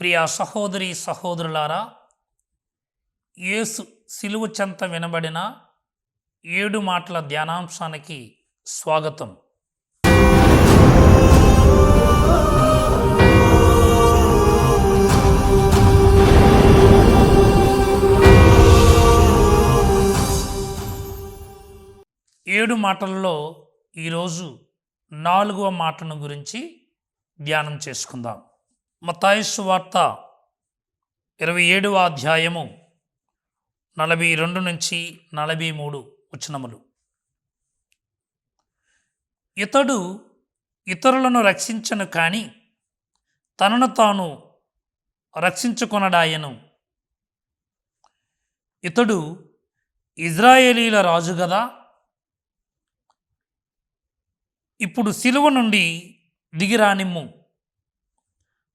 ప్రియ సహోదరి సహోదరులారా, యేసు సిలువ చెంత వినబడిన 7 మాటల ధ్యానాంశానికి స్వాగతం. ఏడు మాటల్లో ఈరోజు 4వ మాటను గురించి ధ్యానం చేసుకుందాం. మత్తయి సువార్త 27వ అధ్యాయము 42 నుంచి 43 వచనములు. ఇతడు ఇతరులను రక్షించను కానీ తనను తాను రక్షించుకొనడాయను. ఇతడు ఇజ్రాయేలీల రాజు గదా. ఇప్పుడు సిలువ నుండి దిగిరానిమ్ము,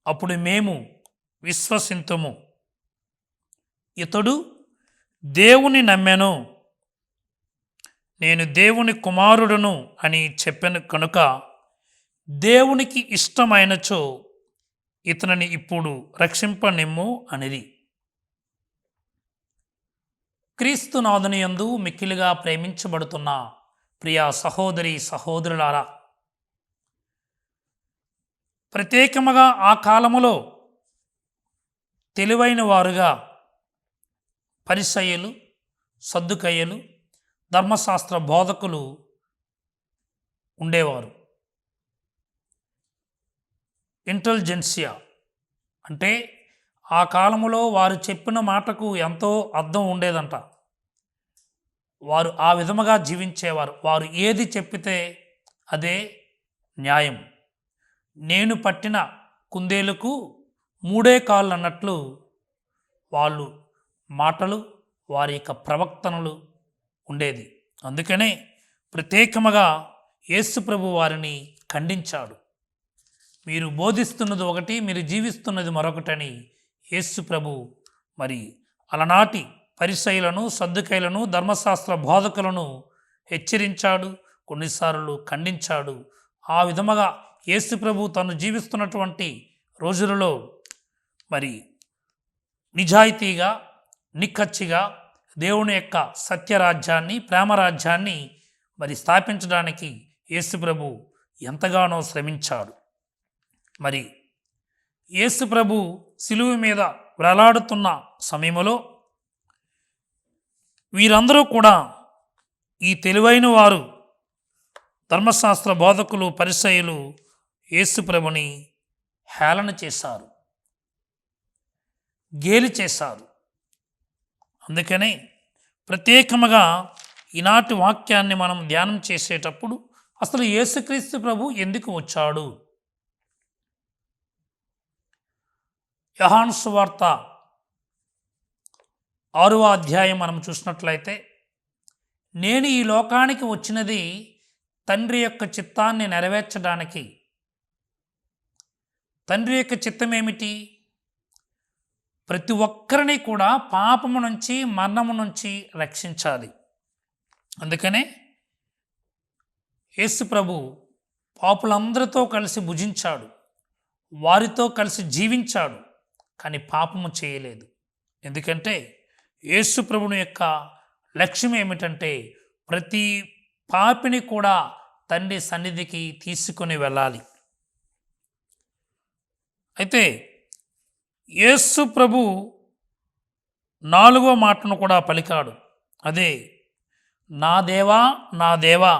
అప్పుడు మేము విశ్వసింతుము. ఇతడు దేవుని నమ్మెను, నేను దేవుని కుమారుడును అని చెప్పెను కనుక దేవునికి ఇష్టమైనచో ఇతనిని ఇప్పుడు రక్షింపనిమ్ము అనిది. క్రీస్తునాథుని యందు మిక్కిలిగా ప్రేమించబడుతున్న ప్రియ సహోదరి సహోదరులారా, ప్రత్యేకముగా ఆ కాలములో తెలివైన వారుగా పరిసయ్యులు, సద్దుకయ్యులు, ధర్మశాస్త్ర బోధకులు ఉండేవారు. ఇంటెలిజెన్సియా అంటే ఆ కాలములో వారు చెప్పిన మాటకు ఎంతో అర్థం ఉండేదంట. వారు ఆ విధముగా జీవించేవారు. వారు ఏది చెప్పితే అదే న్యాయం. నేను పట్టిన కుందేలుకు 3 కాళ్ళు అన్నట్లు వాళ్ళు మాటలు, వారి యొక్క ప్రవక్తనలు ఉండేది. అందుకనే ప్రత్యేకముగా యేసు ప్రభు వారిని ఖండించాడు. మీరు బోధిస్తున్నది ఒకటి, మీరు జీవిస్తున్నది మరొకటని యేసు ప్రభు మరి అలనాటి పరిసయ్యులను, సద్దుకయ్యులను, ధర్మశాస్త్ర బోధకులను హెచ్చరించాడు, కొన్నిసార్లు ఖండించాడు. ఆ విధముగా యేసు ప్రభు తను జీవిస్తున్నటువంటి రోజులలో మరి నిజాయితీగా, నిక్కచ్చిగా దేవుని యొక్క సత్యరాజ్యాన్ని, ప్రేమరాజ్యాన్ని మరి స్థాపించడానికి యేసు ప్రభు ఎంతగానో శ్రమించాడు. మరి యేసు ప్రభు సిలువ మీద వేలాడుతున్న సమయంలో వీరందరూ కూడా, ఈ తెలివైన వారు, ధర్మశాస్త్ర బోధకులు, పరిసయ్యులు యేసు ప్రభుని హేళన చేశారు, గేలి చేశారు. అందుకనే ప్రత్యేకముగా ఈనాటి వాక్యాన్ని మనం ధ్యానం చేసేటప్పుడు అసలు యేసుక్రీస్తు ప్రభు ఎందుకు వచ్చాడు? యోహాను సువార్త 6వ అధ్యాయం మనం చూసినట్లయితే, నేను ఈ లోకానికి వచ్చినది తండ్రి యొక్క చిత్తాన్ని నెరవేర్చడానికి. తండ్రి యొక్క చిత్తం ఏమిటి? ప్రతి ఒక్కరిని కూడా పాపము నుంచి, మరణము నుంచి రక్షించాలి. అందుకనే యేసు ప్రభు పాపులందరితో కలిసి భుజించాడు, వారితో కలిసి జీవించాడు, కానీ పాపము చేయలేదు. ఎందుకంటే యేసు ప్రభుని యొక్క లక్ష్యం ఏమిటంటే ప్రతి పాపిని కూడా తండ్రి సన్నిధికి తీసుకొని వెళ్ళాలి. అయితే యేసు ప్రభు 4వ మాటను కూడా పలికాడు. అదే, నా దేవా, నా దేవా,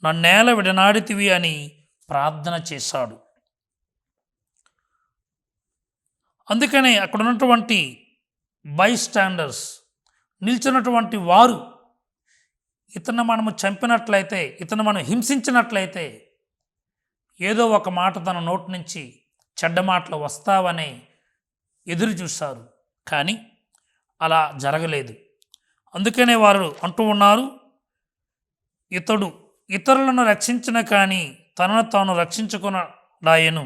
నన్నేల విడనాడితివి అని ప్రార్థన చేశాడు. అందుకనే అక్కడ ఉన్నటువంటి బైస్టాండర్స్, నిల్చున్నటువంటి వారు, ఇతను మనము చంపినట్లయితే, ఇతను మనం హింసించినట్లయితే ఏదో ఒక మాట తన నోటి నుంచి చెడ్డ మాటలు వస్తావనే ఎదురు చూశారు. కానీ అలా జరగలేదు. అందుకనే వారు అంటూ ఉన్నారు, ఇతడు ఇతరులను రక్షించిన కానీ తనను తాను రక్షించుకొనడాయెను.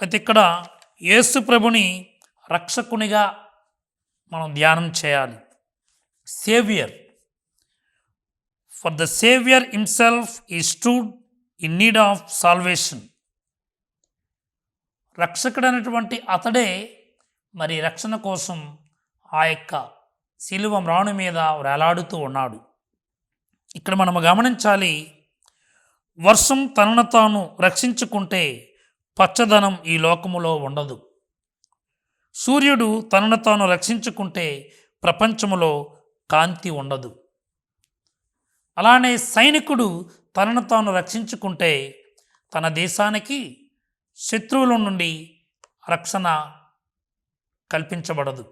అయితే ఇక్కడ యేసు ప్రభుని రక్షకునిగా మనం ధ్యానం చేయాలి. Saviour. For the saviour himself he stood in need of salvation. రక్షకుడైనటువంటి అతడే మరి రక్షణ కోసం ఆ యొక్క శిలువ మ్రాణు మీద వేలాడుతూ ఉన్నాడు. ఇక్కడ మనము గమనించాలి, వర్షం తనను తాను రక్షించుకుంటే పచ్చదనం ఈ లోకములో ఉండదు. సూర్యుడు తనను తాను రక్షించుకుంటే ప్రపంచములో కాంతి ఉండదు. అలానే సైనికుడు తనను తాను రక్షించుకుంటే తన దేశానికి శత్రువుల నుండి రక్షణ కల్పించబడదు.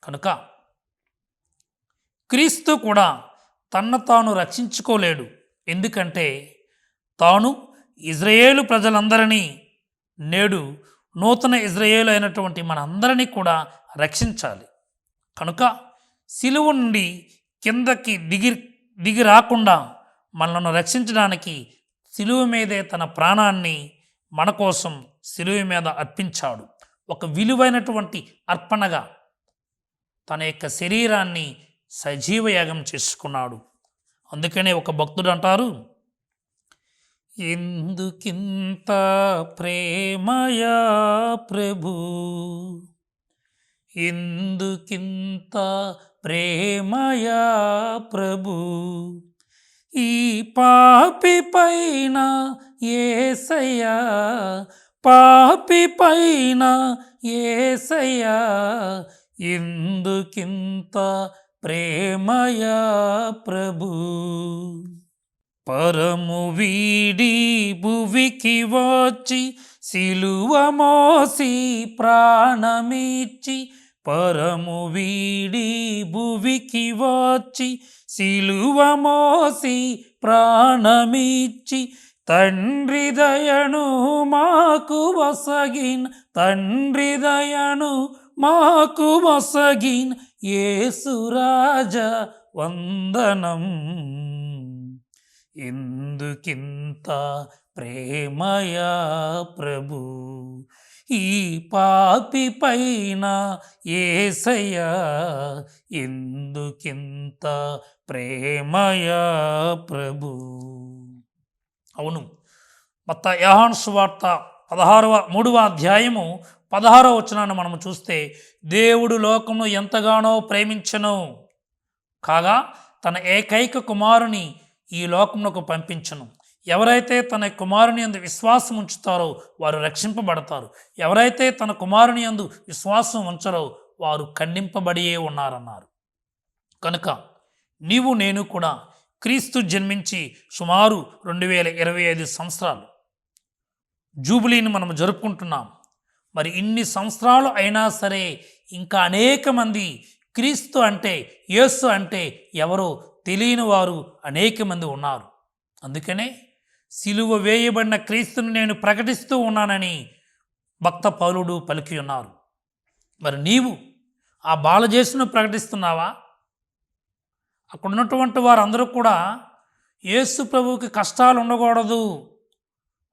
కనుక క్రీస్తు కూడా తన్ను తాను రక్షించుకోలేడు. ఎందుకంటే తాను ఇజ్రాయేలు ప్రజలందరినీ, నేడు నూతన ఇజ్రాయేలు అయినటువంటి మనందరినీ కూడా రక్షించాలి. కనుక సిలువ నుండి కిందకి దిగి రాకుండా మనల్ని రక్షించడానికి సిలువ మీదే తన ప్రాణాన్ని మన కోసం సిలువ మీద అర్పించాడు. ఒక విలువైనటువంటి అర్పణగా తన యొక్క శరీరాన్ని సజీవయాగం చేసుకున్నాడు. అందుకనే ఒక భక్తుడు అంటారు, ఎందుకింత ప్రేమయా ప్రభు, ఎందుకింత ప్రేమయా ప్రభు, ఈ పాపి పైన యేసయ్యా, పాపి పైన యేసయ్యా, ఎందుకింత ప్రేమయా ప్రభు. పరము వీడి భువికి వచ్చి సిలువ మోసి ప్రాణమిచ్చి, పరము వీడి భువికి వచ్చి సిలువ మోసి ప్రాణమిచ్చి, తండ్రి దయను మాకు వసగిన్, తండ్రి దయను మాకు వసగిన్ యేసురాజ వందనం. ఎందుకింత ప్రేమయా ప్రభు, ఈ పాపి పైన యేసయ్యా, ఎందుకింత ప్రేమయా ప్రభు. అవును, యోహాను సువార్త 3వ అధ్యాయము 16వ వచనాన్ని మనము చూస్తే, దేవుడు లోకమును ఎంతగానో ప్రేమించెను కాగా తన ఏకైక కుమారుని ఈ లోకమునకు పంపించను. ఎవరైతే తన కుమారుని యందు విశ్వాసం ఉంచుతారో వారు రక్షింపబడతారు. ఎవరైతే తన కుమారుని యందు విశ్వాసం ఉంచరో వారు ఖండింపబడియే ఉన్నారన్నారు. కనుక నీవు నేను కూడా క్రీస్తు జన్మించి సుమారు 2025 సంవత్సరాలు జూబిలీని మనం జరుపుకుంటున్నాం. మరి ఇన్ని సంవత్సరాలు అయినా సరే ఇంకా అనేక మంది క్రీస్తు అంటే, యేసు అంటే ఎవరో తెలియని వారు అనేక మంది ఉన్నారు. అందుకనే సిలువ వేయబడిన క్రీస్తుని నేను ప్రకటిస్తూ ఉన్నానని భక్త పౌలుడు పలికి ఉన్నారు. మరి నీవు ఆ బాలజేసును ప్రకటిస్తున్నావా? అక్కడ ఉన్నటువంటి వారందరూ కూడా యేసు ప్రభువుకి కష్టాలు ఉండకూడదు,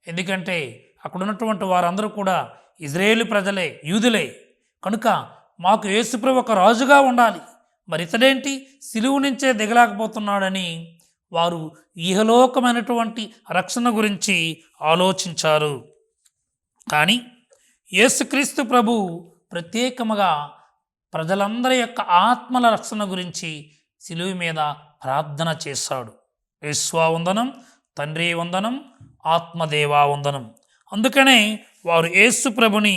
ఎందుకంటే అక్కడ ఉన్నటువంటి వారందరూ కూడా ఇజ్రాయేలు ప్రజలే, యూదులే. కనుక మాకు యేసు ప్రభు ఒక రాజుగా ఉండాలి, మరి ఇతడేంటి సిలువ నుంచే దిగలేకపోతున్నాడని వారు ఇహలోకమైనటువంటి రక్షణ గురించి ఆలోచించారు. కానీ యేసుక్రీస్తు ప్రభు ప్రత్యేకముగా ప్రజలందరి యొక్క ఆత్మల రక్షణ గురించి సిలువ మీద ప్రార్థన చేశాడు. యేసువా వందనం, తండ్రి వందనం, ఆత్మదేవా వందనం. అందుకనే వారు యేసు ప్రభుని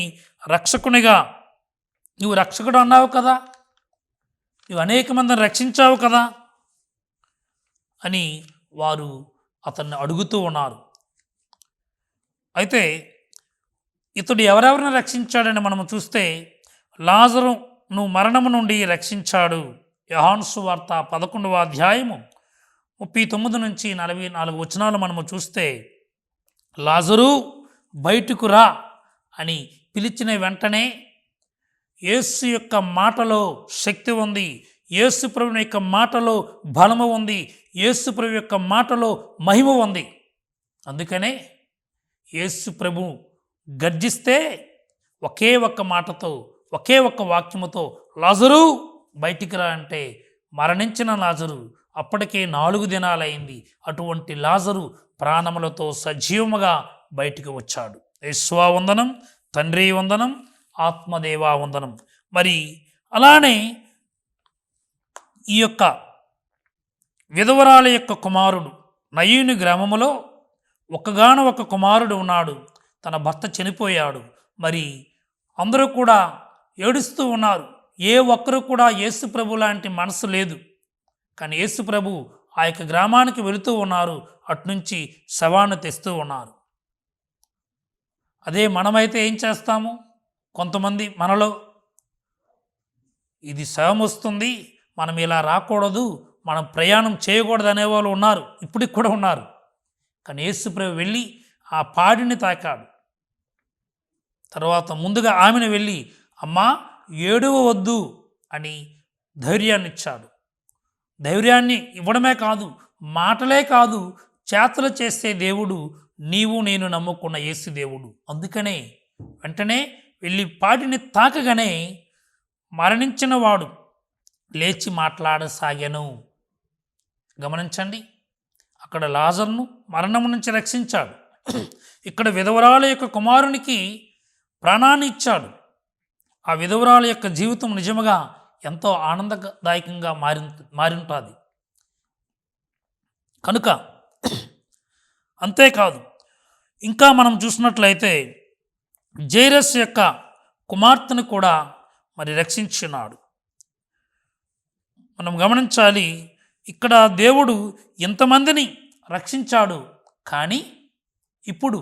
రక్షకునిగా, నువ్వు రక్షకుడు అన్నావు కదా, నువ్వు అనేక మందిని రక్షించావు కదా అని వారు అతన్ని అడుగుతూ ఉన్నారు. అయితే ఇతడు ఎవరెవరిని రక్షించాడని మనము చూస్తే, లాజరును మరణము నుండి రక్షించాడు. యోహాను సువార్త 11వ అధ్యాయము 39 నుంచి 44 వచనాలు మనము చూస్తే, లాజరు బయటకు రా అని పిలిచిన వెంటనే యేసు యొక్క మాటలో శక్తి ఉంది, యేసు ప్రభు యొక్క మాటలో బలము ఉంది, యేసు ప్రభు యొక్క మాటలో మహిమ ఉంది. అందుకనే యేసు ప్రభు గర్జిస్తే ఒకే ఒక్క మాటతో, ఒకే ఒక్క వాక్యముతో లాజరు బయటికి రా అంటే మరణించిన లాజరు అప్పటికే 4 దినాలైంది. అటువంటి లాజరు ప్రాణములతో సజీవముగా బయటికి వచ్చాడు. యేసువా వందనం, తండ్రి వందనం, ఆత్మదేవా వందనం. మరి అలానే ఈ యొక్క విధవరాల యొక్క కుమారుడు నయీను గ్రామములో ఒక్కగానొక్క కుమారుడు ఉన్నాడు. తన భర్త చనిపోయాడు. మరి అందరూ కూడా ఏడుస్తూ ఉన్నారు. ఏ ఒక్కరు కూడా యేసు ప్రభు లాంటి మనసు లేదు. కానీ యేసు ప్రభు ఆ యొక్క గ్రామానికి వెళుతూ ఉన్నారు. అట్నుంచి శవాన్ని తెస్తూ ఉన్నారు. అదే మనమైతే ఏం చేస్తాము? కొంతమంది మనలో ఇది శవం వస్తుంది, మనం ఇలా రాకూడదు, మనం ప్రయాణం చేయకూడదు అనేవాళ్ళు ఉన్నారు. ఇప్పటికి కూడా ఉన్నారు. కానీ యేసు ప్రభు వెళ్ళి ఆ పాడిని తాకాడు. తర్వాత ముందుగా ఆమెను వెళ్ళి అమ్మా ఏడవవద్దు అని ధైర్యాన్ని ఇచ్చాడు. ధైర్యాన్ని ఇవ్వడమే కాదు, మాటలే కాదు, చేతలు చేసే దేవుడు నీవు నేను నమ్ముకున్న యేసు దేవుడు. అందుకనే వెంటనే వెళ్ళి పాడిని తాకగానే మరణించిన వాడు లేచి మాట్లాడసాగాను. గమనించండి, అక్కడ లాజరును మరణం నుంచి రక్షించాడు. ఇక్కడ విధవరాల యొక్క కుమారునికి ప్రాణాన్ని ఇచ్చాడు. ఆ విధవరాల యొక్క జీవితం నిజముగా ఎంతో ఆనందదాయకంగా మారింటుంది. కనుక అంతేకాదు, ఇంకా మనం చూసినట్లయితే జైరస్ యొక్క కుమార్తెను కూడా మరి రక్షించున్నాడు. మనం గమనించాలి, ఇక్కడ దేవుడు ఎంతమందిని రక్షించాడు. కానీ ఇప్పుడు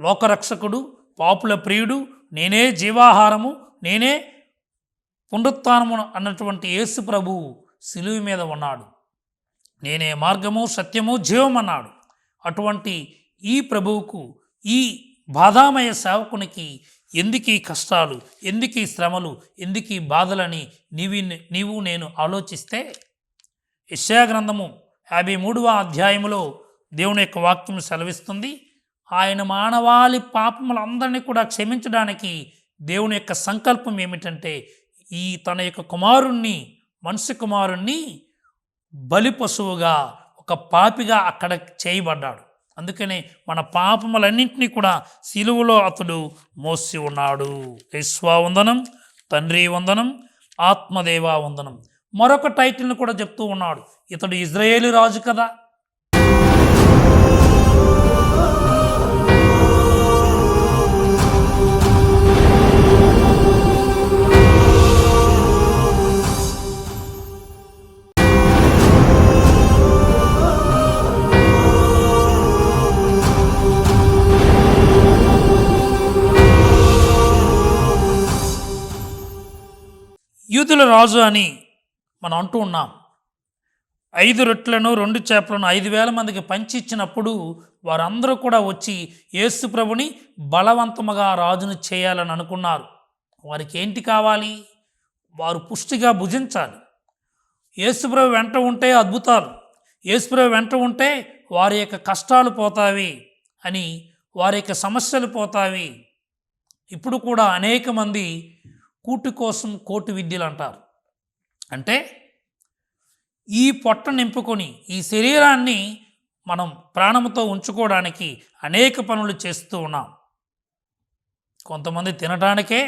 లోకరక్షకుడు, పాపుల ప్రియుడు, నేనే జీవాహారము, నేనే పునరుత్థానము అన్నటువంటి యేసు ప్రభువు సిలువ మీద ఉన్నాడు. నేనే మార్గము, సత్యము, జీవం అన్నాడు. అటువంటి ఈ ప్రభువుకు, ఈ బాధామయ సేవకునికి ఎందుకు ఈ కష్టాలు, ఎందుకు ఈ శ్రమలు, ఎందుకు ఈ బాధలని నీవు నేను ఆలోచిస్తే యెషయా గ్రంథము 53వ అధ్యాయములో దేవుని యొక్క వాక్యం సెలవిస్తుంది. ఆయన మానవాళి పాపములందరినీ కూడా క్షమించడానికి దేవుని యొక్క సంకల్పం ఏమిటంటే తన యొక్క కుమారుణ్ణి, మనుష్య కుమారుణ్ణి బలి పశువుగా, ఒక పాపిగా అక్కడ చేయబడ్డాడు. అందుకనే మన పాపములన్నింటినీ కూడా సిలువలో అతడు మోసి ఉన్నాడు. యేసువా వందనం, తండ్రి వందనం, ఆత్మదేవా వందనం. మరొక టైటిల్ని కూడా చెప్తూ ఉన్నాడు, ఇతడు ఇజ్రాయేలు రాజు కదా. యూదుల రాజు అని మనం అంటూ ఉన్నాం. 5 రొట్టెలను 2 చేపలను 5,000 మందికి పంచి ఇచ్చినప్పుడు వారందరూ కూడా వచ్చి యేసు ప్రభుని బలవంతముగా రాజును చేయాలని అనుకున్నారు. వారికి ఏంటి కావాలి? వారు పుష్టిగా భుజించాలి. యేసు ప్రభు వెంట ఉంటే అద్భుతాలు, యేసు ప్రభు వెంట ఉంటే వారి యొక్క కష్టాలు పోతావి అని, వారి యొక్క సమస్యలు పోతావి. ఇప్పుడు కూడా అనేక మంది కూటి కోసం కోటి విద్యలు అంటారు. అంటే ఈ పొట్ట నింపుకొని, ఈ శరీరాన్ని మనం ప్రాణంతో ఉంచుకోవడానికి అనేక పనులు చేస్తూ ఉన్నాం. కొంతమంది తినడానికే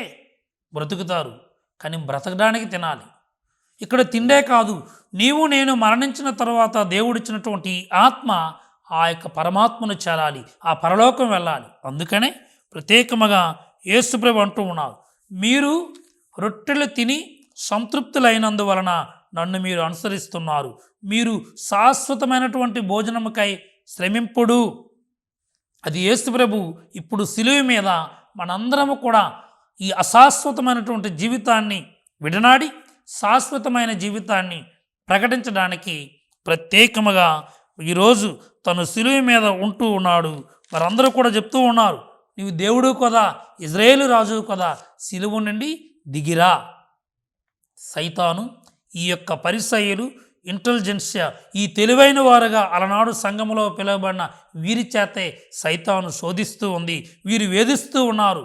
బ్రతుకుతారు, కానీ బ్రతకడానికి తినాలి. ఇక్కడ తిండే కాదు, నీవు నేను మరణించిన తర్వాత దేవుడిచ్చినటువంటి ఆత్మ ఆ యొక్క పరమాత్మను చేరాలి, ఆ పరలోకం వెళ్ళాలి. అందుకనే ప్రత్యేకముగా యేసు ప్రభు అంటూ ఉన్నారు, మీరు రొట్టెలు తిని సంతృప్తులైనందువలన నన్ను మీరు అనుసరిస్తున్నారు. మీరు శాశ్వతమైనటువంటి భోజనముకై శ్రమింపుడు. అది యేసు ప్రభు ఇప్పుడు సిలువ మీద మనందరము కూడా ఈ అశాశ్వతమైనటువంటి జీవితాన్ని విడనాడి శాశ్వతమైన జీవితాన్ని ప్రకటించడానికి ప్రత్యేకముగా ఈరోజు తను సిలువ మీద ఉంటూ ఉన్నాడు. వారందరూ కూడా చెప్తూ ఉన్నారు, నీవు దేవుడు కదా, ఇజ్రాయేలు రాజు కదా, సిలువ నుండి దిగిరా. సైతాను, ఈ యొక్క పరిసయ్యులు, ఇంటెలిజెన్సియా, ఈ తెలివైన వారుగా అలనాడు సంఘములో పిలువబడిన వీరి చేతే సైతాను శోధిస్తూ ఉంది. వీరు వేధిస్తూ ఉన్నారు.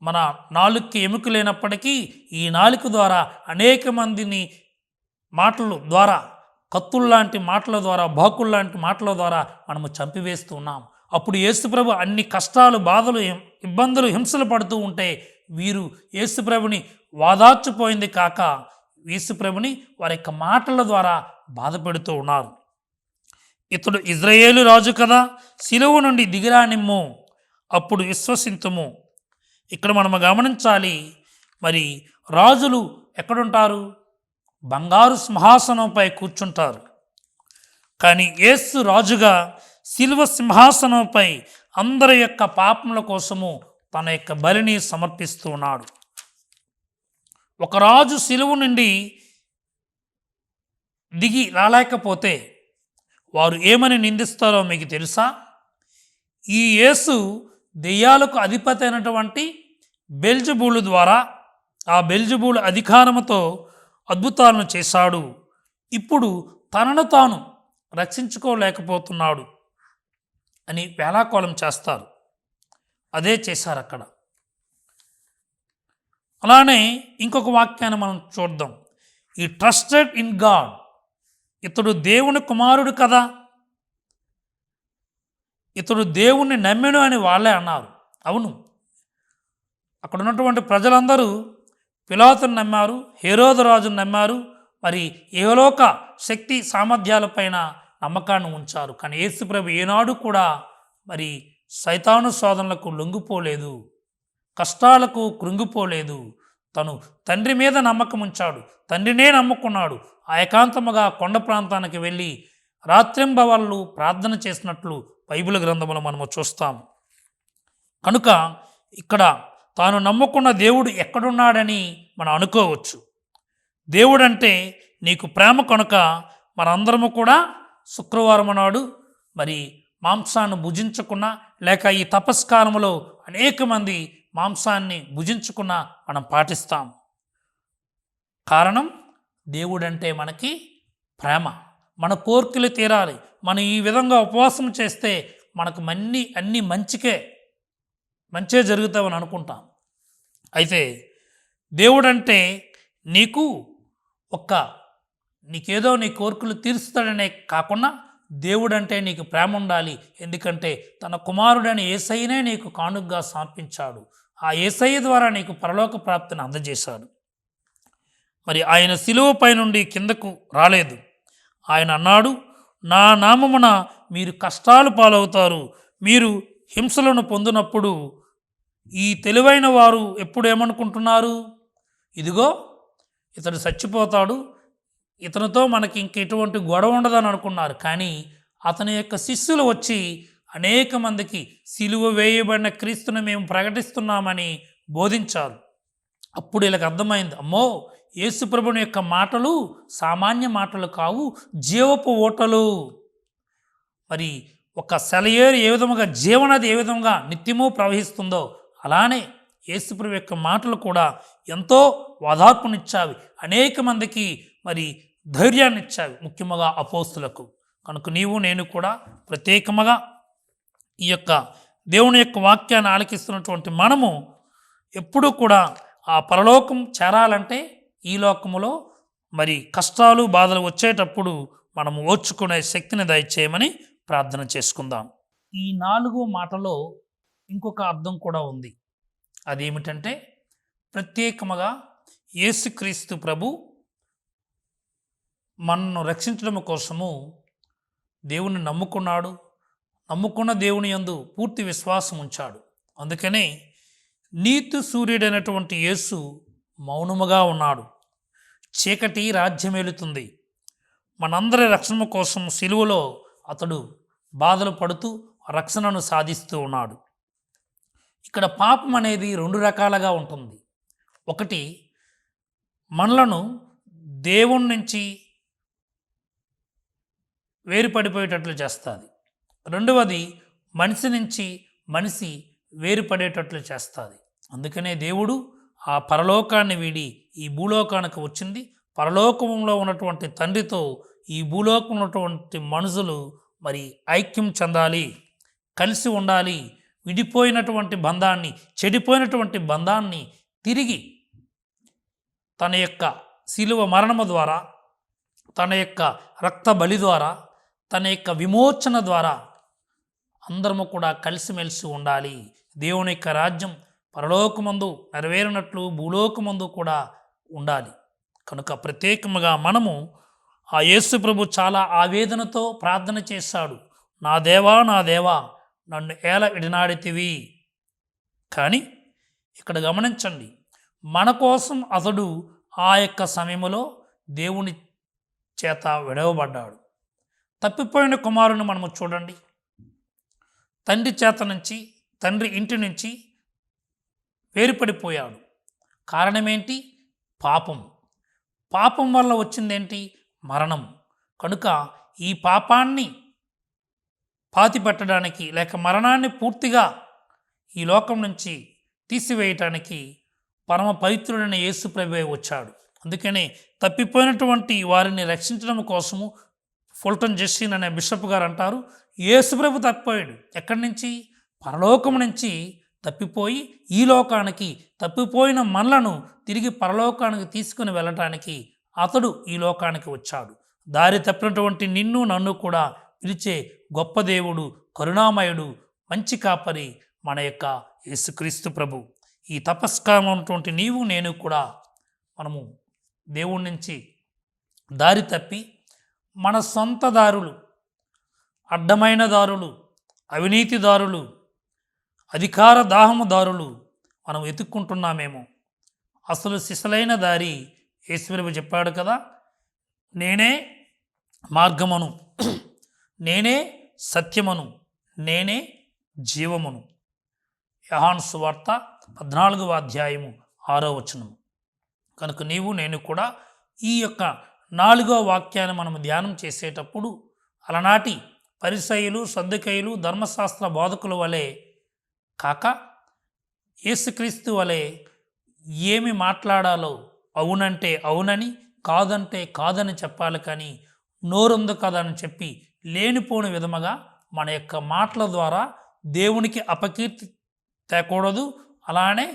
మన నాలుకకి ఎముక లేనప్పటికీ ఈ నాలుక ద్వారా అనేక మందిని మాటల ద్వారా, కత్తుల్లాంటి మాటల ద్వారా, బాకుల్లాంటి మాటల ద్వారా మనము చంపివేస్తూ ఉన్నాం. అప్పుడు యేసుప్రభు అన్ని కష్టాలు, బాధలు, ఇబ్బందులు, హింసలు పడుతూ ఉంటే వీరు యేసుప్రభుని వాదార్చిపోయింది కాక యేసుప్రభుని వారి యొక్క మాటల ద్వారా బాధ పెడుతూ ఉన్నారు. ఇతడు ఇజ్రాయేలు రాజు కదా, సిలువ నుండి దిగిరా నిమ్ము, అప్పుడు విశ్వసింతుము. ఇక్కడ మనం గమనించాలి, మరి రాజులు ఎక్కడుంటారు? బంగారు సింహాసనంపై కూర్చుంటారు. కానీ యేసు రాజుగా సిలువ సింహాసనంపై అందరి యొక్క పాపముల కోసము తన యొక్క బలిని సమర్పిస్తూ ఉన్నాడు. ఒక రాజు సిలువ నుండి దిగి రాలేకపోతే వారు ఏమని నిందిస్తారో మీకు తెలుసా? ఈ యేసు దెయ్యాలకు అధిపతి అయినటువంటి బెల్జబూలు ద్వారా, ఆ బెల్జబూలు అధికారముతో అద్భుతాలను చేశాడు. ఇప్పుడు తనను తాను రక్షించుకోలేకపోతున్నాడు అని వేళాకోళం చేస్తారు. అదే చేశారు అక్కడ. అలానే ఇంకొక వాక్యాన్ని మనం చూద్దాం. ఈ ట్రస్టెడ్ ఇన్ గాడ్, ఇతడు దేవుని కుమారుడు కదా, ఇతడు దేవుణ్ణి నమ్మెను అని వాళ్ళే అన్నారు. అవును, అక్కడ ఉన్నటువంటి ప్రజలందరూ పిలాతును నమ్మారు, హేరోదు రాజును నమ్మారు, మరి ఏలోక శక్తి సామర్థ్యాలపైన నమ్మకాన్ని ఉంచారు. కానీ యేసుప్రభు ఏనాడు కూడా మరి సైతాను శోధనలకు లొంగిపోలేదు, కష్టాలకు కృంగిపోలేదు. తను తండ్రి మీద నమ్మకం ఉంచాడు, తండ్రినే నమ్ముకున్నాడు. ఆ ఏకాంతముగా కొండ ప్రాంతానికి వెళ్ళి రాత్రింబవళ్ళు ప్రార్థన చేసినట్లు బైబిల్ గ్రంథములో మనము చూస్తాము. కనుక ఇక్కడ తాను నమ్ముకున్న దేవుడు ఎక్కడున్నాడని మనం అనుకోవచ్చు. దేవుడంటే నీకు ప్రేమ కనుక మనందరము కూడా శుక్రవారం నాడు మరి మాంసాన్ని భుజించకున్నా, లేక ఈ తపస్కాలంలో అనేక మంది మాంసాన్ని భుజించకున్నా మనం పాటిస్తాం. కారణం, దేవుడంటే మనకి ప్రేమ, మన కోరికలు తీరాలి. మనం ఈ విధంగా ఉపవాసం చేస్తే మనకు అన్నీ మంచే జరుగుతామని అనుకుంటాం. అయితే దేవుడంటే నీకేదో నీ కోరికలు తీరుస్తాడనే కాకుండా దేవుడంటే నీకు ప్రేమ ఉండాలి. ఎందుకంటే తన కుమారుడని యేసయ్యనే నీకు కానుకగా సమర్పించాడు. ఆ యేసయ్య ద్వారా నీకు పరలోక ప్రాప్తిని అందజేశాడు. మరి ఆయన సిలువపై నుండి కిందకు రాలేదు. ఆయన అన్నాడు, నా నామమున మీరు కష్టాలు పాలవుతారు, మీరు హింసలను పొందినప్పుడు ఈ తెలివైన వారు ఎప్పుడు ఏమనుకుంటున్నారు? ఇదిగో ఇతడు చచ్చిపోతాడు, ఇతనితో మనకి ఇంక ఎటువంటి గొడవ ఉండదని అనుకున్నారు. కానీ అతని యొక్క శిష్యులు వచ్చి అనేక మందికి సిలువ వేయబడిన క్రీస్తుని మేము ప్రకటిస్తున్నామని బోధించారు. అప్పుడు వీళ్ళకి అర్థమైంది, అమ్మో, యేసుప్రభుని యొక్క మాటలు సామాన్య మాటలు కావు, జీవపు ఓటలు. మరి ఒక సెలయేరు ఏ విధముగా, జీవనది ఏ విధంగా నిత్యము ప్రవహిస్తుందో అలానే యేసుప్రభు యొక్క మాటలు కూడా ఎంతో ఓదార్పునిచ్చావి, అనేక మందికి మరి ధైర్యాన్ని ఇచ్చావి, ముఖ్యంగా అపోస్తులకు. కనుక నీవు నేను కూడా ప్రత్యేకముగా ఈ యొక్క దేవుని యొక్క వాక్యాన్ని ఆలకిస్తున్నటువంటి మనము ఎప్పుడూ కూడా ఆ పరలోకం చేరాలంటే ఈ లోకములో మరి కష్టాలు, బాధలు వచ్చేటప్పుడు మనము ఓర్చుకునే శక్తిని దయచేయమని ప్రార్థన చేసుకుందాం. ఈ 4వ మాటలో ఇంకొక అర్థం కూడా ఉంది. అదేమిటంటే, ప్రత్యేకముగా యేసుక్రీస్తు ప్రభు మనను రక్షించడం కోసము దేవుని నమ్ముకున్నాడు, నమ్ముకున్న దేవుని యందు పూర్తి విశ్వాసం ఉంచాడు. అందుకనే నీతి సూర్యుడైనటువంటి యేసు మౌనముగా ఉన్నాడు. చీకటి రాజ్యమేలుతుంది. మనందరి రక్షణ కోసం సిలువలో అతడు బాధలు పడుతూ రక్షణను సాధిస్తూ ఉన్నాడు. ఇక్కడ పాపం అనేది 2 రకాలుగా ఉంటుంది. ఒకటి, మనలను దేవుని నుంచి వేరుపడిపోయేటట్లు చేస్తుంది. రెండవది, మనిషి నుంచి మనిషి వేరుపడేటట్లు చేస్తుంది. అందుకనే దేవుడు ఆ పరలోకాన్ని వీడి ఈ భూలోకానికి వచ్చింది. పరలోకంలో ఉన్నటువంటి తండ్రితో ఈ భూలోకంలో ఉన్నటువంటి మనుషులు మరి ఐక్యం చెందాలి, కలిసి ఉండాలి. విడిపోయినటువంటి బంధాన్ని, చెడిపోయినటువంటి బంధాన్ని తిరిగి తన యొక్క శిలువ మరణము ద్వారా, తన యొక్క రక్త బలి ద్వారా, తన యొక్క విమోచన ద్వారా అందరము కూడా కలిసిమెలిసి ఉండాలి. దేవుని యొక్క రాజ్యం పరలోకమందు నెరవేరినట్లు భూలోకమందు కూడా ఉండాలి. కనుక ప్రత్యేకముగా మనము ఆ యేసు ప్రభు చాలా ఆవేదనతో ప్రార్థన చేశాడు. నా దేవా నా దేవా నన్ను ఏల విడనాడితివి. కానీ ఇక్కడ గమనించండి, మన కోసం అతడు ఆ యొక్క సమయంలో దేవుని చేత విడవబడ్డాడు. తప్పిపోయిన కుమారుని మనము చూడండి, తండ్రి చేత నుంచి, తండ్రి ఇంటి నుంచి వేరుపడిపోయాడు. కారణమేంటి? పాపం వల్ల వచ్చిందేంటి? మరణం. కనుక ఈ పాపాన్ని పాతిపెట్టడానికి లేక మరణాన్ని పూర్తిగా ఈ లోకం నుంచి తీసివేయటానికి పరమ పవిత్రుడైన యేసు ప్రభువే వచ్చాడు. అందుకనే తప్పిపోయినటువంటి వారిని రక్షించడం కోసము ఫుల్టన్ జస్టిన్ అనే బిషప్ గారు అంటారు, యేసు ప్రభు తప్పిపోయాడు. ఎక్కడి నుంచి? పరలోకం నుంచి తప్పిపోయి ఈ లోకానికి, తప్పిపోయిన మనలను తిరిగి పరలోకానికి తీసుకుని వెళ్ళటానికి అతడు ఈ లోకానికి వచ్చాడు. దారి తప్పినటువంటి నిన్ను నన్ను కూడా పిలిచే గొప్ప దేవుడు, కరుణామయుడు, మంచి కాపరి మన యొక్క యేసుక్రీస్తు ప్రభు. ఈ తపస్కారం ఉన్నటువంటి నీవు నేను కూడా మనము దేవుడి నుంచి దారి తప్పి మన సొంత దారులు, అడ్డమైన దారులు, అవినీతిదారులు, అధికార దాహముదారులు మనం వెతుక్కుంటున్నామేమో. అసలు సిసలైన దారి యేసుప్రభు చెప్పాడు కదా, నేనే మార్గమును, నేనే సత్యమును, నేనే జీవమును. యోహాను సువార్త 14వ అధ్యాయము 6వ వచనం. కనుక నీవు నేను కూడా ఈ యొక్క 4వ వాక్యాన్ని మనం ధ్యానం చేసేటప్పుడు అలనాటి పరిసయ్యులు, సద్దుకయ్యులు, ధర్మశాస్త్ర బోధకుల వలె కాక యేసుక్రీస్తు వలె ఏమి మాట్లాడాలో అవునంటే అవునని, కాదంటే కాదని చెప్పాలి. కానీ నోరుంది కదని చెప్పి లేనిపోని విధముగా మన యొక్క మాటల ద్వారా దేవునికి అపకీర్తి తేకూడదు. అలానే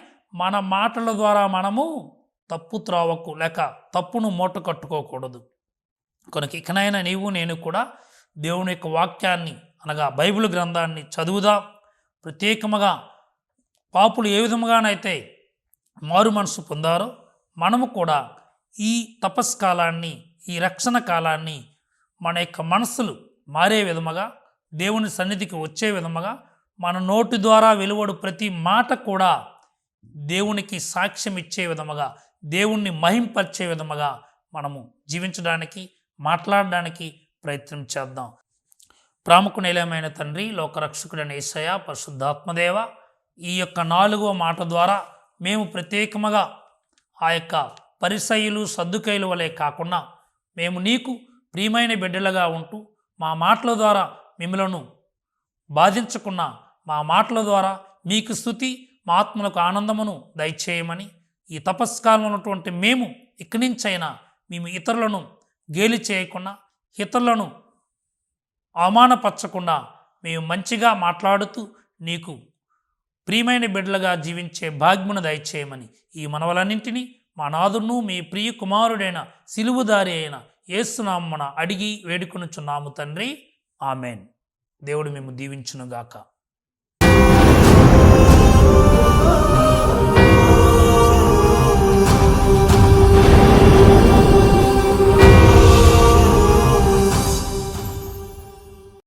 మన మాటల ద్వారా మనము తప్పు త్రోవకు లేక తప్పును మూట కట్టుకోకూడదు. కనుక ఇకనైనా నీవు నేను కూడా దేవుని యొక్క వాక్యాన్ని అనగా బైబిల్ గ్రంథాన్ని చదువుదాం. ప్రత్యేకముగా పాపులు ఏ విధముగానైతే మారు మనసు పొందారో మనము కూడా ఈ తపస్కాలాన్ని, ఈ రక్షణ కాలాన్ని మన యొక్క మనస్సులు మారే విధముగా, దేవుని సన్నిధికి వచ్చే విధముగా, మన నోటి ద్వారా వెలువడు ప్రతి మాట కూడా దేవునికి సాక్ష్యం ఇచ్చే విధముగా, దేవుణ్ణి మహింపరిచే విధముగా మనము జీవించడానికి, మాట్లాడడానికి ప్రయత్నం చేద్దాం. ప్రాముఖ్యమైన తండ్రి, లోకరక్షకుడైన యేసయ్య, పరిశుద్ధాత్మదేవ, ఈ యొక్క 4వ మాట ద్వారా మేము ప్రత్యేకముగా ఆ యొక్క పరిసయ్యులు, సద్దుకయ్యుల వలె కాకుండా మేము నీకు ప్రియమైన బిడ్డలుగా ఉంటూ మా మాటల ద్వారా మిమ్మలను బాధించకుండా, మా మాటల ద్వారా మీకు స్తుతి, మా ఆత్మలకు ఆనందమును దయచేయమని, ఈ తపస్కాలం ఉన్నటువంటి మేము ఇక్కడి నుంచైనా మేము ఇతరులను గేలి చేయకుండా, ఇతరులను అవమానపరచకుండా మేము మంచిగా మాట్లాడుతూ నీకు ప్రియమైన బిడ్డలుగా జీవించే భాగ్యమును దయచేయమని ఈ మనవలన్నింటినీ మా నాదును మీ ప్రియ కుమారుడైన సిలువుదారి అయిన యేసునామమున అడిగి వేడుకొనుచున్నాము తండ్రి. ఆమెన్. దేవుడు మేము దీవించునుగాక.